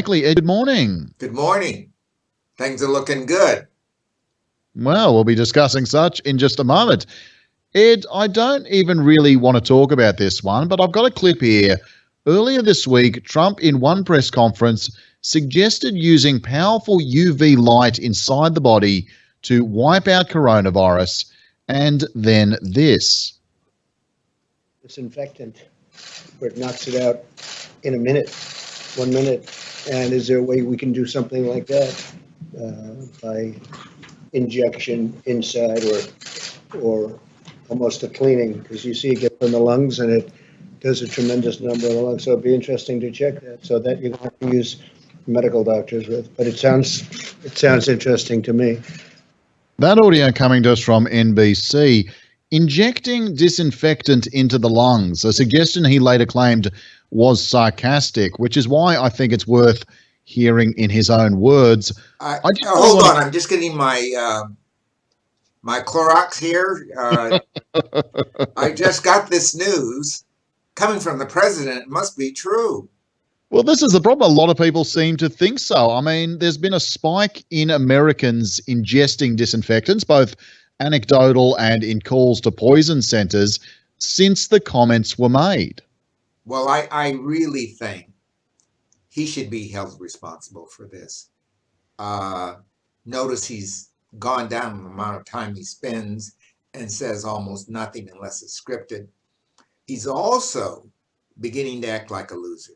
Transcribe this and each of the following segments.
exactly. Ed, good morning. Good morning. Things are looking good. Well, we'll be discussing such in just a moment. Ed, I don't even really want to talk about this one, but I've got a clip here. Earlier this week, Trump, in one press conference, suggested using powerful UV light inside the body to wipe out coronavirus. And then this. Disinfectant where it knocks it out in a minute, 1 minute. And is there a way we can do something like that by injection inside or almost a cleaning? Because you see it get from the lungs and it does a tremendous number of the lungs. So it'd be interesting to check that so that you don't have to use medical doctors with. But it sounds interesting to me. That audio coming to us from NBC. Injecting disinfectant into the lungs, a suggestion he later claimed was sarcastic, which is why I think it's worth hearing in his own words. I didn't really Hold want on, I'm just getting my Clorox here. I just got this news coming from the president. It must be true. Well, this is the problem. A lot of people seem to think so. I mean, there's been a spike in Americans ingesting disinfectants, both anecdotal and in calls to poison centers, since the comments were made. Well, I really think he should be held responsible for this. Notice he's gone down the amount of time he spends and says almost nothing unless it's scripted. He's also beginning to act like a loser.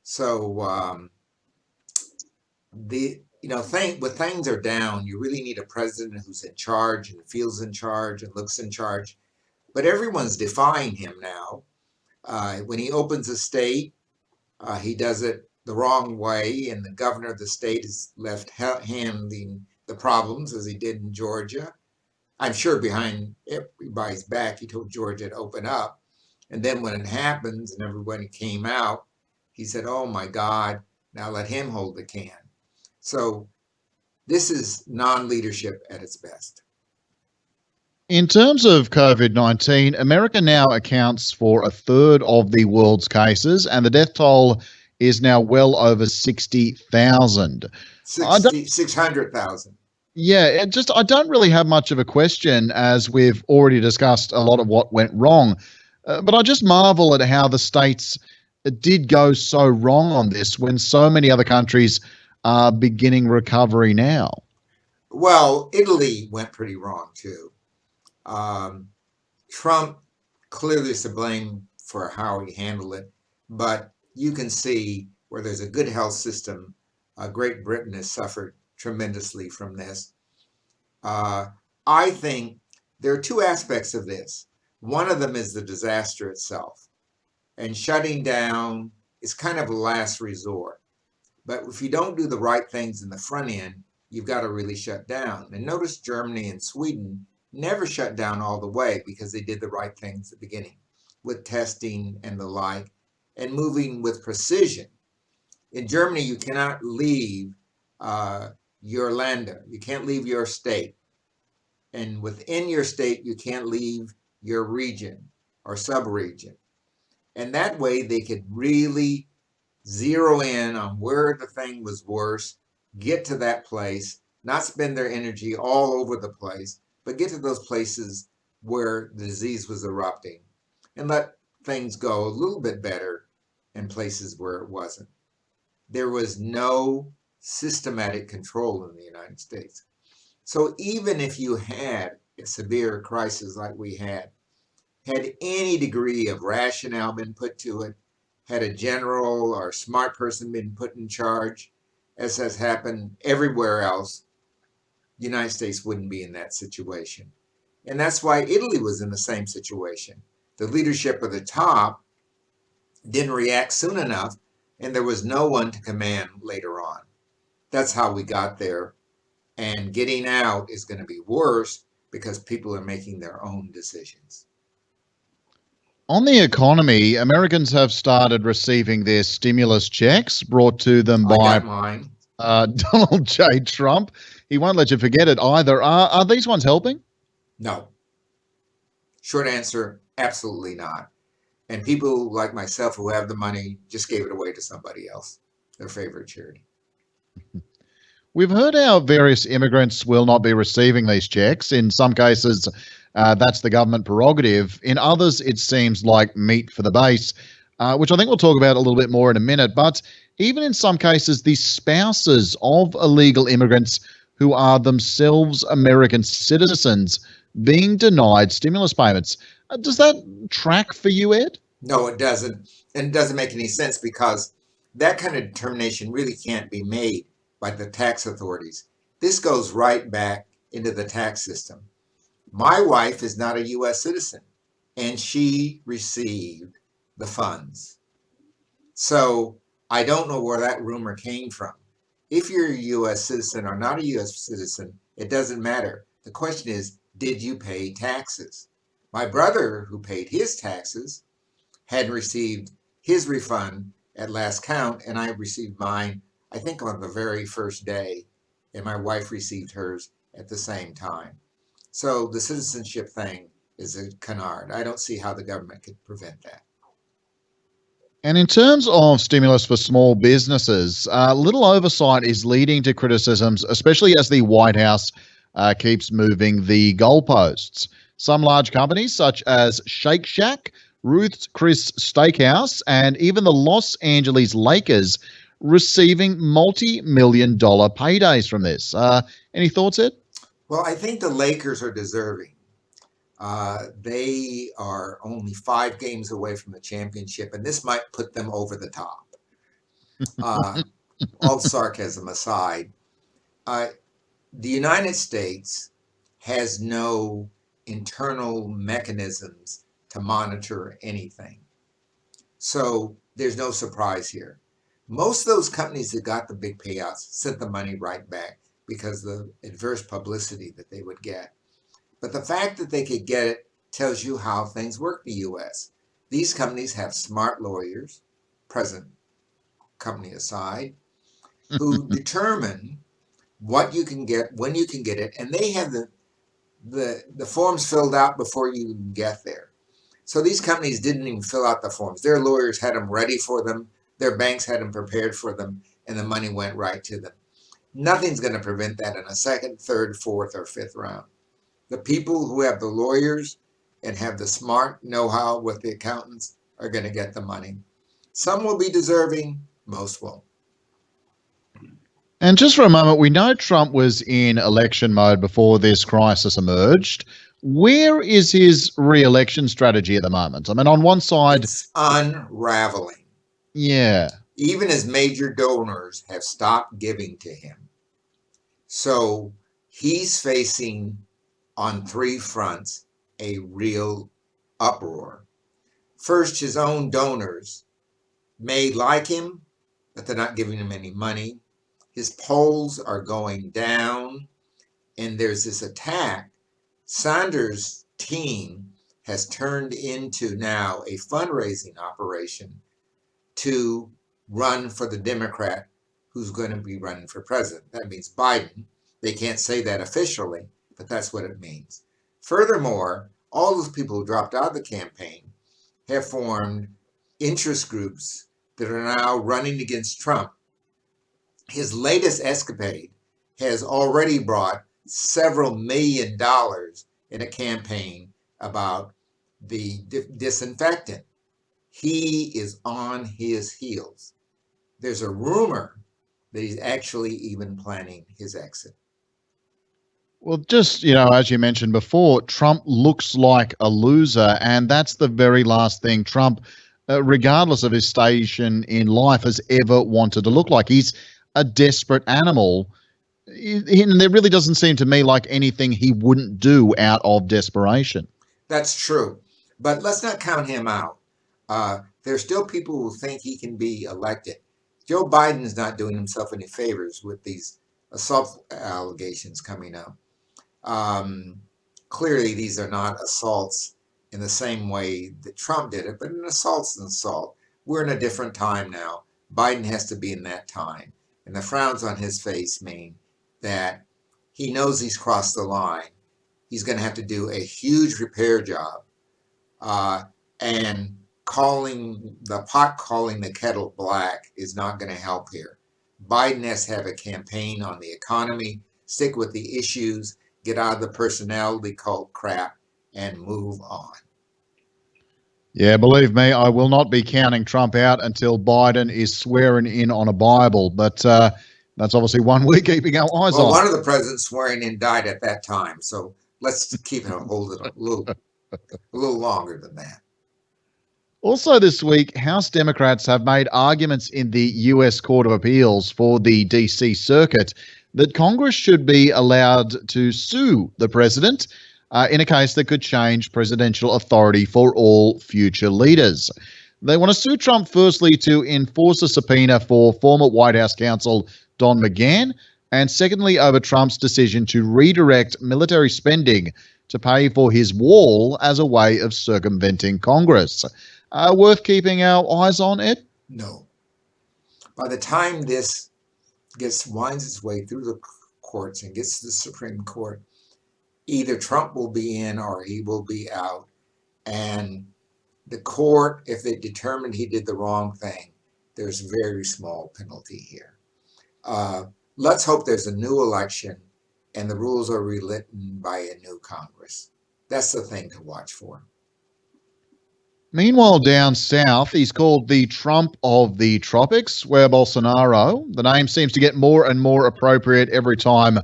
So when things are down, you really need a president who's in charge and feels in charge and looks in charge. But everyone's defying him now. When he opens a state, he does it the wrong way, and the governor of the state is left handling the problems as he did in Georgia. I'm sure behind everybody's back, he told Georgia to open up. And then when it happens and everybody came out, he said, oh my God, now let him hold the can. So this is non-leadership at its best. In terms of COVID-19, America now accounts for a third of the world's cases, and the death toll is now well over 60,000. 600,000. Yeah, I don't really have much of a question, as we've already discussed a lot of what went wrong. But I just marvel at how the states did go so wrong on this when so many other countries are beginning recovery now. Well, Italy went pretty wrong too. Trump clearly is to blame for how he handled it, but you can see where there's a good health system. Great Britain has suffered tremendously from this. I think there are two aspects of this. One of them is the disaster itself, and shutting down is kind of a last resort. But if you don't do the right things in the front end, you've got to really shut down. And notice Germany and Sweden never shut down all the way because they did the right things at the beginning with testing and the like and moving with precision. In Germany, you cannot leave your Länder. You can't leave your state. And within your state, you can't leave your region or sub-region. And that way they could really zero in on where the thing was worse, get to that place, not spend their energy all over the place, but get to those places where the disease was erupting and let things go a little bit better in places where it wasn't. There was no systematic control in the United States. So even if you had a severe crisis like we had any degree of rationale been put to it, had a general or smart person been put in charge, as has happened everywhere else, the United States wouldn't be in that situation. And that's why Italy was in the same situation. The leadership at the top didn't react soon enough, and there was no one to command later on. That's how we got there. And getting out is going to be worse because people are making their own decisions. On the economy, Americans have started receiving their stimulus checks brought to them I by got mine. Donald J. Trump. He won't let you forget it either. Are these ones helping? No. Short answer, absolutely not. And people like myself who have the money just gave it away to somebody else. their favorite charity. We've heard how various immigrants will not be receiving these checks. In some cases, that's the government prerogative. In others, it seems like meat for the base, which I think we'll talk about a little bit more in a minute. But even in some cases, the spouses of illegal immigrants who are themselves American citizens being denied stimulus payments. Does that track for you, Ed? No, it doesn't. And it doesn't make any sense because that kind of determination really can't be made by the tax authorities. This goes right back into the tax system. My wife is not a U.S. citizen, and she received the funds. So I don't know where that rumor came from. If you're a U.S. citizen or not a U.S. citizen, it doesn't matter. The question is, did you pay taxes? My brother, who paid his taxes, had received his refund at last count, and I received mine, I think, on the very first day, and my wife received hers at the same time. So the citizenship thing is a canard. I don't see how the government could prevent that. And in terms of stimulus for small businesses, little oversight is leading to criticisms, especially as the White House keeps moving the goalposts. Some large companies, such as Shake Shack, Ruth's Chris Steakhouse, and even the Los Angeles Lakers, receiving multi-million-dollar paydays from this. Any thoughts, Ed? Well, I think the Lakers are deserving. They are only 5 games away from the championship, and this might put them over the top. All sarcasm aside, the United States has no internal mechanisms to monitor anything. So there's no surprise here. Most of those companies that got the big payouts sent the money right back because of the adverse publicity that they would get. But the fact that they could get it tells you how things work in the U.S. These companies have smart lawyers, present company aside, who determine what you can get, when you can get it, and they have the forms filled out before you even get there. So these companies didn't even fill out the forms. Their lawyers had them ready for them. Their banks had them prepared for them, and the money went right to them. Nothing's going to prevent that in a second, third, fourth, or fifth round. The people who have the lawyers and have the smart know-how with the accountants are going to get the money. Some will be deserving, most won't. And just for a moment, we know Trump was in election mode before this crisis emerged. Where is his re-election strategy at the moment? I mean, on one side, It's unraveling. yeah. Even his major donors have stopped giving to him. So he's facing, on 3 fronts, a real uproar. First, his own donors may like him, but they're not giving him any money. His polls are going down, and there's this attack. Sanders' team has turned into now a fundraising operation to run for the Democrat who's going to be running for president. That means Biden. They can't say that officially, but that's what it means. Furthermore, all those people who dropped out of the campaign have formed interest groups that are now running against Trump. His latest escapade has already brought several $1 million in a campaign about the disinfectant. He is on his heels. There's a rumor that he's actually even planning his exit. Well, just, as you mentioned before, Trump looks like a loser, and that's the very last thing Trump, regardless of his station in life, has ever wanted to look like. He's a desperate animal, and there really doesn't seem to me like anything he wouldn't do out of desperation. That's true. But let's not count him out. There's still people who think he can be elected. Joe Biden's not doing himself any favors with these assault allegations coming up. Clearly, these are not assaults in the same way that Trump did it, but an assault's an assault. We're in a different time now. Biden has to be in that time. And the frowns on his face mean that he knows he's crossed the line. He's going to have to do a huge repair job. And the pot calling the kettle black is not going to help here. Biden has to have a campaign on the economy, stick with the issues, get out of the personality cult crap, and move on. Yeah, believe me, I will not be counting Trump out until Biden is swearing in on a Bible. But that's obviously one we're keeping our eyes Well, on. one of the presidents swearing in died at that time, so let's keep it hold it a little longer than that. Also, this week, House Democrats have made arguments in the US Court of Appeals for the DC Circuit that Congress should be allowed to sue the president in a case that could change presidential authority for all future leaders. They want to sue Trump, firstly, to enforce a subpoena for former White House counsel Don McGahn, and secondly, over Trump's decision to redirect military spending to pay for his wall as a way of circumventing Congress. Worth keeping our eyes on, Ed? No. By the time this winds its way through the courts and gets to the Supreme Court, either Trump will be in or he will be out. And the court, if they determined he did the wrong thing, there's very small penalty here. Let's hope there's a new election and the rules are rewritten by a new Congress. That's the thing to watch for. Meanwhile, down south, he's called the Trump of the tropics, where Bolsonaro. The name seems to get more and more appropriate every time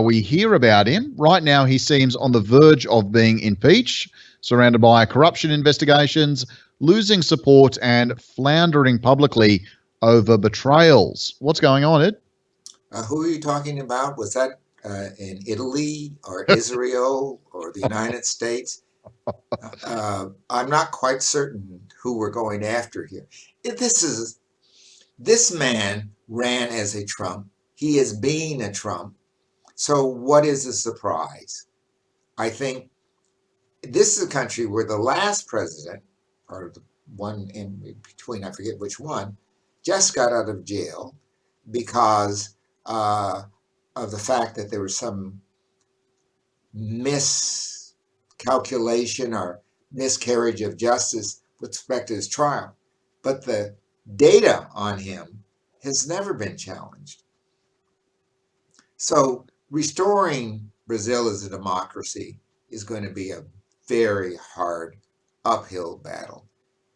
we hear about him. Right now, he seems on the verge of being impeached, surrounded by corruption investigations, losing support, and floundering publicly over betrayals. What's going on, Ed? Who are you talking about? Was that in Italy or Israel or the United States? I'm not quite certain who we're going after here. This man ran as a Trump. He is being a Trump. So what is the surprise? I think this is a country where the last president, or the one in between, I forget which one, just got out of jail because of the fact that there was some miscalculation or miscarriage of justice with respect to his trial. But the data on him has never been challenged. So restoring Brazil as a democracy is going to be a very hard uphill battle.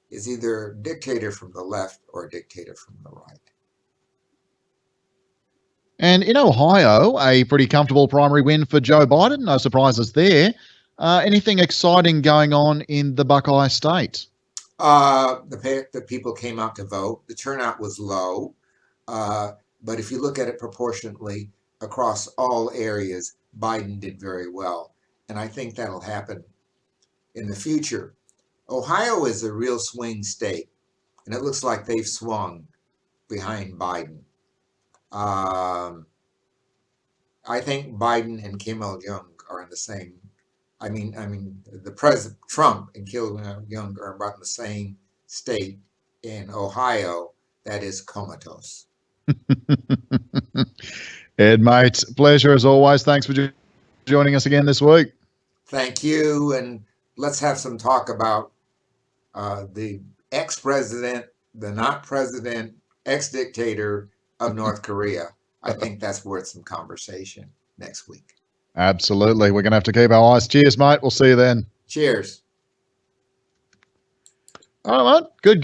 It's either a dictator from the left or a dictator from the right. And in Ohio, a pretty comfortable primary win for Joe Biden. No surprises there. Anything exciting going on in the Buckeye State? The people came out to vote. The turnout was low. But if you look at it proportionately across all areas, Biden did very well. And I think that'll happen in the future. Ohio is a real swing state, and it looks like they've swung behind Biden. I think Biden and Kim Il-jung are in the same. The president Trump and Kim Il-jung are about in the same state in Ohio. That is comatose. Ed, mate, pleasure as always. Thanks for joining us again this week. Thank you, and let's have some talk about the ex-president, the not president, ex-dictator of North Korea. I think that's worth some conversation next week. Absolutely. We're going to have to keep our eyes. Cheers, mate. We'll see you then. Cheers. All right, mate. Good.